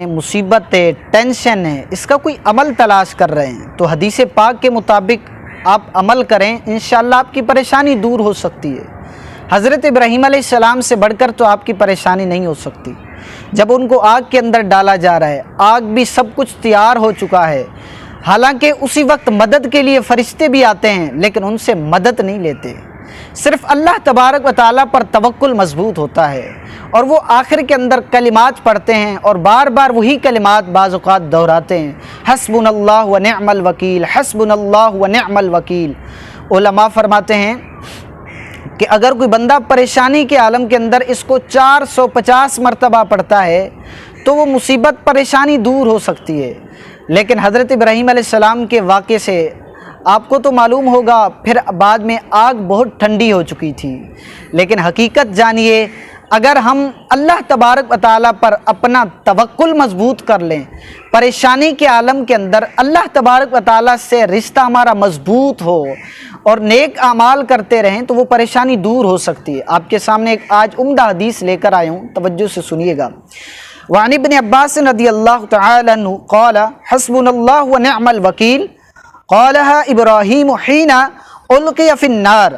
مصیبت ہے، ٹینشن ہے، اس کا کوئی عمل تلاش کر رہے ہیں تو حدیث پاک کے مطابق آپ عمل کریں، انشاءاللہ آپ کی پریشانی دور ہو سکتی ہے۔ حضرت ابراہیم علیہ السلام سے بڑھ کر تو آپ کی پریشانی نہیں ہو سکتی۔ جب ان کو آگ کے اندر ڈالا جا رہا ہے، آگ بھی سب کچھ تیار ہو چکا ہے، حالانکہ اسی وقت مدد کے لیے فرشتے بھی آتے ہیں لیکن ان سے مدد نہیں لیتے، صرف اللہ تبارک و تعالیٰ پر توکل مضبوط ہوتا ہے، اور وہ آخر کے اندر کلمات پڑھتے ہیں اور بار بار وہی کلمات بعض اوقات دہراتے ہیں، حسبنا اللہ و نعم الوکیل، حسبنا اللہ و نعم الوکیل۔ علماء فرماتے ہیں کہ اگر کوئی بندہ پریشانی کے عالم کے اندر اس کو 450 مرتبہ پڑھتا ہے تو وہ مصیبت پریشانی دور ہو سکتی ہے۔ لیکن حضرت ابراہیم علیہ السلام کے واقعے سے آپ کو تو معلوم ہوگا، پھر بعد میں آگ بہت ٹھنڈی ہو چکی تھی، لیکن حقیقت جانیے، اگر ہم اللہ تبارک و تعالیٰ پر اپنا توکل مضبوط کر لیں، پریشانی کے عالم کے اندر اللہ تبارک و تعالیٰ سے رشتہ ہمارا مضبوط ہو اور نیک اعمال کرتے رہیں تو وہ پریشانی دور ہو سکتی ہے۔ آپ کے سامنے ایک آج عمدہ حدیث لے کر آیا ہوں، توجہ سے سنیے گا۔ وعن ابن عباس رضی اللہ تعالی عنہ قال حسبنا اللہ ونعم الوکیل قالها ابراہیم حین القی فی النار۔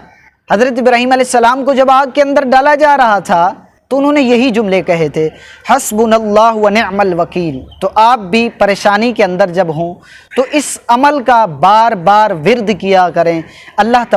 حضرت ابراہیم علیہ السلام کو جب آگ کے اندر ڈالا جا رہا تھا تو انہوں نے یہی جملے کہے تھے، حسبنا اللہ ونعم الوکیل۔ تو آپ بھی پریشانی کے اندر جب ہوں تو اس عمل کا بار بار ورد کیا کریں، اللہ